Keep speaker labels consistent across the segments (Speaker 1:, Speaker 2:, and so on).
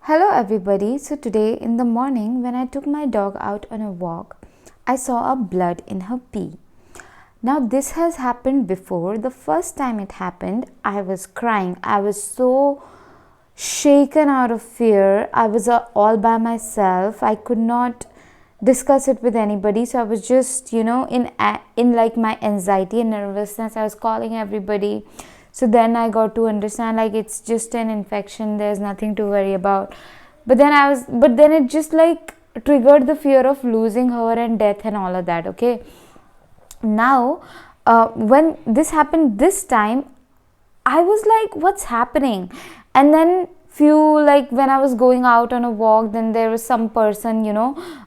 Speaker 1: Hello everybody. So today in the morning when I took my dog out on a walk, I saw a blood in her pee. Now this has happened before. The first time it happened, I was crying. I was so shaken out of fear. I was all by myself. I could not discuss it with anybody, so I was just in like my anxiety and nervousness. I was calling everybody. So then I got to understand like it's just an infection, there's nothing to worry about. But then it just like triggered the fear of losing her and death and all of that. Okay, now when this happened this time, I was like, what's happening? And then when I was going out on a walk, then there was some person,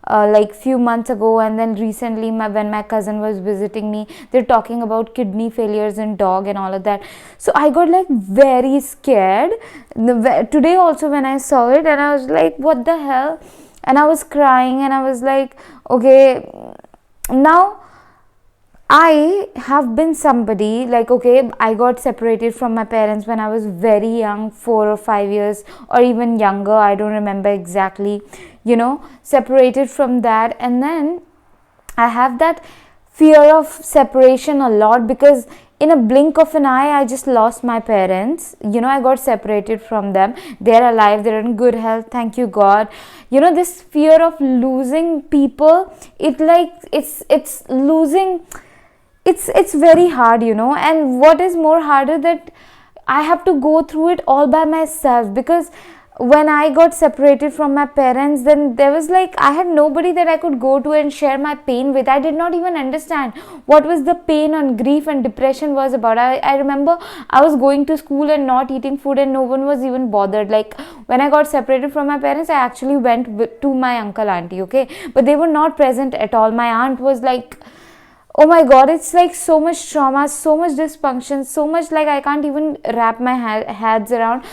Speaker 1: like few months ago, and then recently when my cousin was visiting me, they're talking about kidney failures in dog and all of that. So I got like very scared today also when I saw it, and I was like, what the hell? And I was crying, and I was like, okay, now I have been somebody like, okay, I got separated from my parents when I was very young, 4 or 5 years, or even younger. I don't remember exactly, separated from that. And then I have that fear of separation a lot because in a blink of an eye, I just lost my parents. I got separated from them. They're alive, they're in good health. Thank you, God. This fear of losing people, it's losing. It's very hard, and what is more harder that I have to go through it all by myself, because when I got separated from my parents, then there was like I had nobody that I could go to and share my pain with. I did not even understand what was the pain and grief and depression was about. I remember I was going to school and not eating food, and no one was even bothered. Like when I got separated from my parents, I actually went to my uncle auntie, okay, but they were not present at all. My aunt was like, oh my god, it's like so much trauma, so much dysfunction, so much like I can't even wrap my heads around.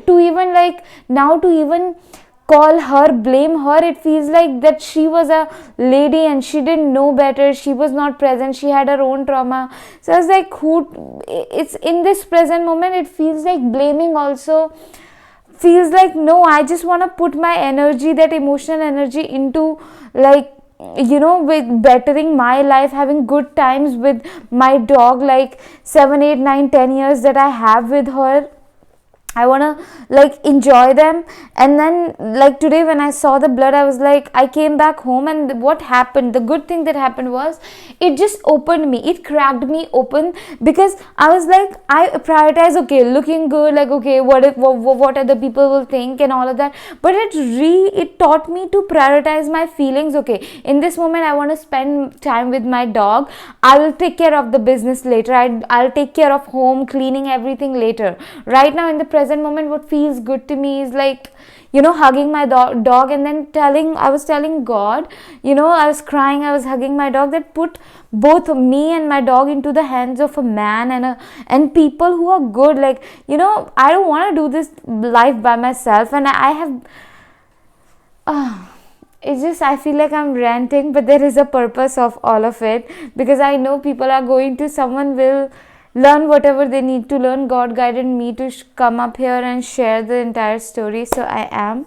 Speaker 1: To even like now to even call her, blame her, it feels like that she was a lady and she didn't know better, she was not present, she had her own trauma. So I was like, it's in this present moment, it feels like blaming also feels like, no, I just want to put my energy, that emotional energy, into like with bettering my life, having good times with my dog, like 7, 8, 9, 10 years that I have with her. I want to like enjoy them. And then like today when I saw the blood, I was like, I came back home, and what happened, the good thing that happened was it just opened me, it cracked me open, because I was like, I prioritize, okay, looking good, like okay, what other people will think and all of that. But it taught me to prioritize my feelings. Okay, in this moment I want to spend time with my dog. I will take care of the business later. I'll take care of home, cleaning, everything later. Right now in the present moment, what feels good to me is like, hugging my dog, and then I was telling God, I was crying, I was hugging my dog, that put both me and my dog into the hands of a man and people who are good. Like, I don't want to do this life by myself, and I have it's just, I feel like I'm ranting, but there is a purpose of all of it, because I know people are going to, someone will learn whatever they need to learn. God guided me to come up here and share the entire story, so I am.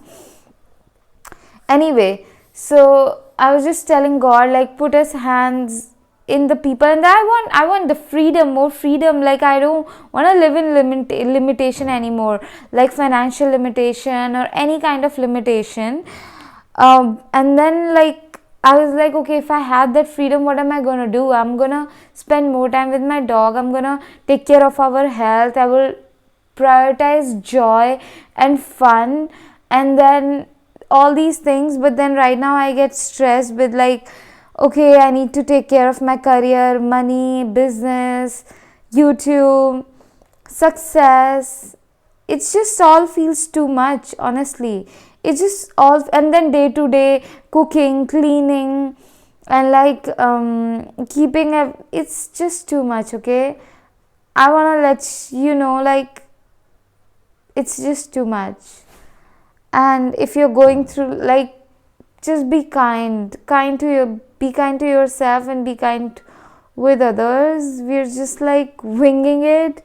Speaker 1: Anyway, so I was just telling God, like, put his hands in the people, and I want the freedom, more freedom. Like, I don't want to live in limitation anymore, like financial limitation or any kind of limitation. And then like I was like, okay, if I had that freedom, what am I gonna do? I'm gonna spend more time with my dog. I'm gonna take care of our health. I will prioritize joy and fun, and then all these things. But then right now I get stressed with like, okay, I need to take care of my career, money, business, YouTube, success. It's just all feels too much, honestly. It's just all, and then day to day cooking, cleaning, and like keeping it's just too much. Okay, I want to let you know, like, it's just too much. And if you're going through, like, just be be kind to yourself, and be kind with others. We're just like winging it.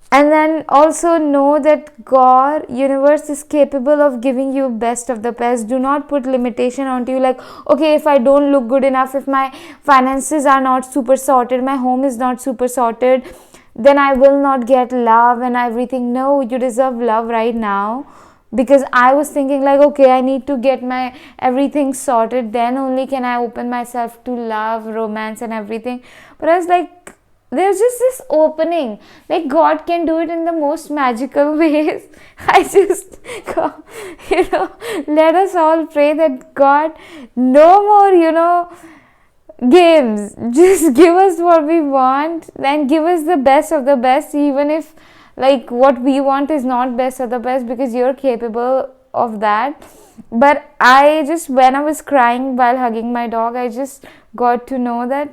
Speaker 1: And then also know that God, universe is capable of giving you best of the best. Do not put limitation onto you, like, okay, if I don't look good enough, if my finances are not super sorted, my home is not super sorted, then I will not get love and everything. No, you deserve love right now. Because I was thinking like, okay, I need to get my everything sorted, then only can I open myself to love, romance and everything. But I was like, there's just this opening, like God can do it in the most magical ways. I just let us all pray that God, no more games, just give us what we want and give us the best of the best, even if like what we want is not best of the best, because you're capable of that. But I just, when I was crying while hugging my dog, I just got to know that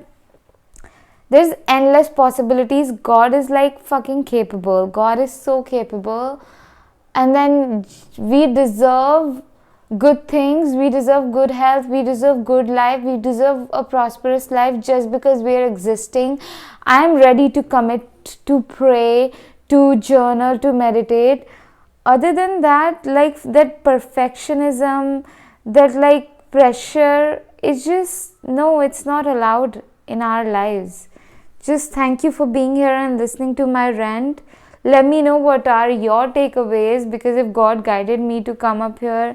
Speaker 1: there's endless possibilities. God is like fucking capable. God is so capable. And then we deserve good things. We deserve good health. We deserve good life. We deserve a prosperous life just because we are existing. I'm ready to commit to pray, to journal, to meditate. Other than that, like that perfectionism, that like pressure, it's just, no, it's not allowed in our lives. Just thank you for being here and listening to my rant. Let me know what are your takeaways, because if God guided me to come up here,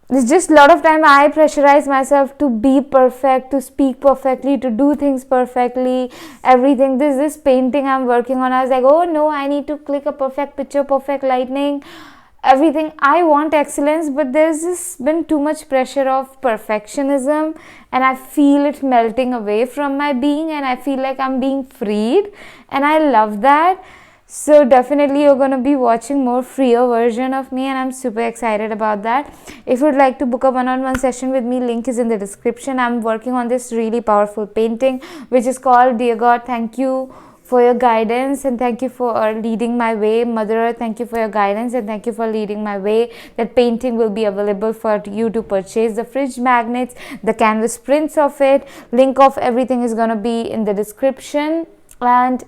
Speaker 1: it's just a lot of time I pressurize myself to be perfect, to speak perfectly, to do things perfectly, everything. This painting I'm working on, I was like, oh no, I need to click a perfect picture, perfect lighting, everything. I want excellence, but there's just been too much pressure of perfectionism, and I feel it melting away from my being, and I feel like I'm being freed, and I love that. So definitely you're going to be watching more freer version of me, and I'm super excited about that. If you'd like to book a one-on-one session with me, link is in the description. I'm working on this really powerful painting which is called Dear God, thank you for your guidance and thank you for leading my way. Mother Earth, thank you for your guidance and thank you for leading my way. That painting will be available for you to purchase. The fridge magnets, the canvas prints of it, link of everything is going to be in the description. And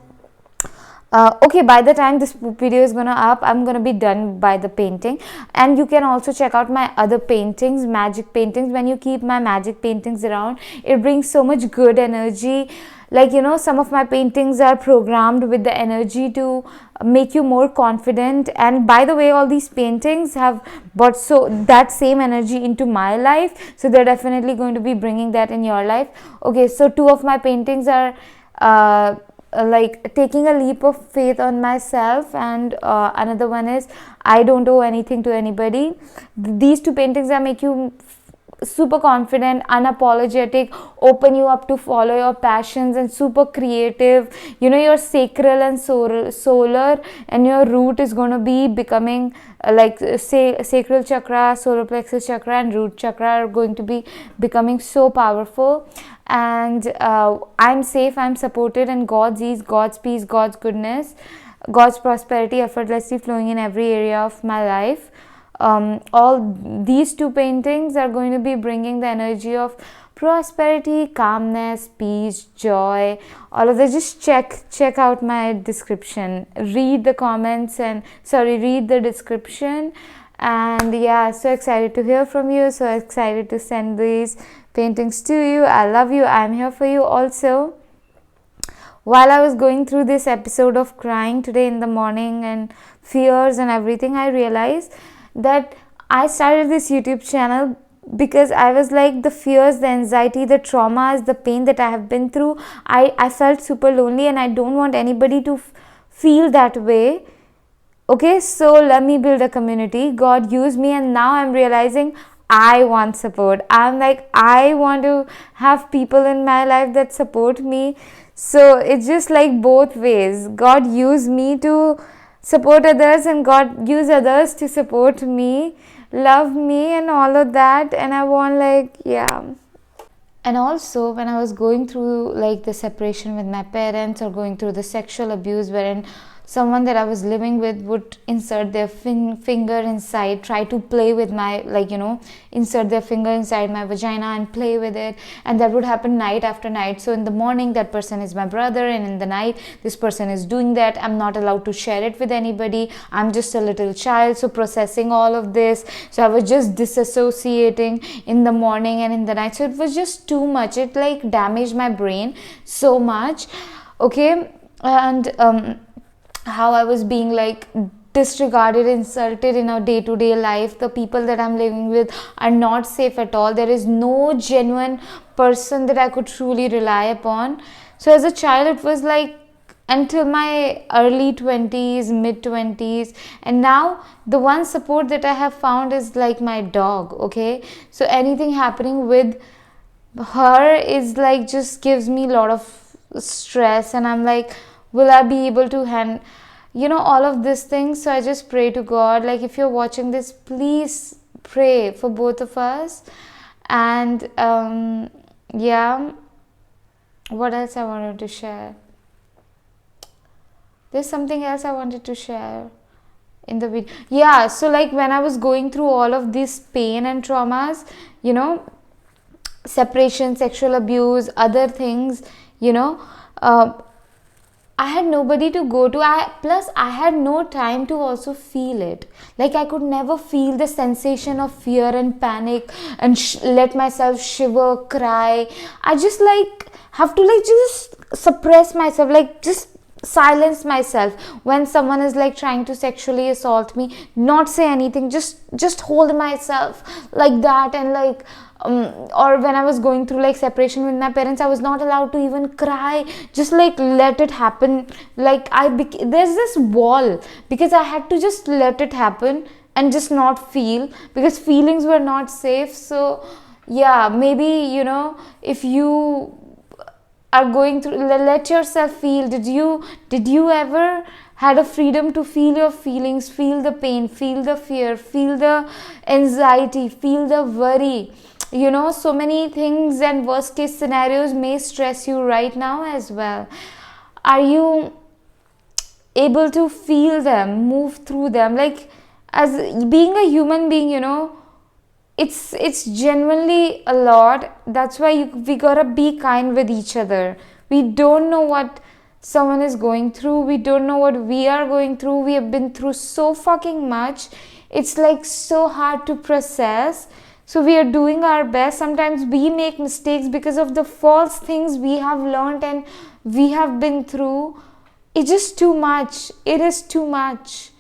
Speaker 1: okay, by the time this video is gonna up, I'm gonna be done by the painting. And you can also check out my other paintings, magic paintings. When you keep my magic paintings around, it brings so much good energy. Like, some of my paintings are programmed with the energy to make you more confident. And by the way, all these paintings have brought so that same energy into my life, so they're definitely going to be bringing that in your life. Okay, so 2 of my paintings are like taking a leap of faith on myself, and another one is I don't owe anything to anybody. These 2 paintings are make you super confident, unapologetic, open you up to follow your passions, and super creative. Your sacral and solar and your root is going to be becoming sacral chakra, solar plexus chakra and root chakra are going to be becoming so powerful. And I'm safe, I'm supported, and God's ease, God's peace, God's goodness, God's prosperity effortlessly flowing in every area of my life. All these 2 paintings are going to be bringing the energy of prosperity, calmness, peace, joy, all of that. Just check out my description, read the comments, and read the description. And yeah, so excited to hear from you, so excited to send these paintings to you. I love you, I'm here for you. Also, while I was going through this episode of crying today in the morning and fears and everything, I realized that I started this YouTube channel because I was like, the fears, the anxiety, the traumas, the pain that I have been through, I felt super lonely, and I don't want anybody to feel that way. Okay, so let me build a community. God used me, and now I'm realizing I want support. I'm like, I want to have people in my life that support me. So it's just like both ways. God used me to support others, and God used others to support me, love me, and all of that. And I want, like, yeah. And also, when I was going through like the separation with my parents, or going through the sexual abuse wherein someone that I was living with would insert their finger inside, try to play with my, like, insert their finger inside my vagina and play with it. And that would happen night after night. So in the morning, that person is my brother, and in the night, this person is doing that. I'm not allowed to share it with anybody. I'm just a little child, so processing all of this. So I was just disassociating in the morning and in the night. So it was just too much. It like damaged my brain so much. Okay. And how I was being like disregarded, insulted in our day-to-day life. The people that I'm living with are not safe at all. There is no genuine person that I could truly rely upon. So as a child, it was like until my early 20s, mid 20s, and now the one support that I have found is like my dog. Okay, so anything happening with her is like just gives me a lot of stress, and I'm like, will I be able to handle all of these things? So I just pray to God, like, if you're watching this, please pray for both of us. And yeah, what else I wanted to share? There's something else I wanted to share in the video. Yeah, so like when I was going through all of this pain and traumas, separation, sexual abuse, other things, I had nobody to go to. Plus I had no time to also feel it. Like I could never feel the sensation of fear and panic and let myself shiver, cry. I just like have to like just suppress myself, like just silence myself when someone is like trying to sexually assault me. Not say anything, just hold myself like that. And like or when I was going through like separation with my parents, I was not allowed to even cry. Just like let it happen. Like there's this wall, because I had to just let it happen and just not feel, because feelings were not safe. So yeah, maybe if you are going through, let yourself feel. Did you ever had a freedom to feel your feelings, feel the pain, feel the fear, feel the anxiety, feel the worry? So many things and worst case scenarios may stress you right now as well. Are you able to feel them, move through them? Like, as being a human being, it's genuinely a lot. That's why we gotta be kind with each other. We don't know what someone is going through. We don't know what we are going through. We have been through so fucking much. It's like so hard to process. So we are doing our best. Sometimes we make mistakes because of the false things we have learned and we have been through. It's just too much. It is too much.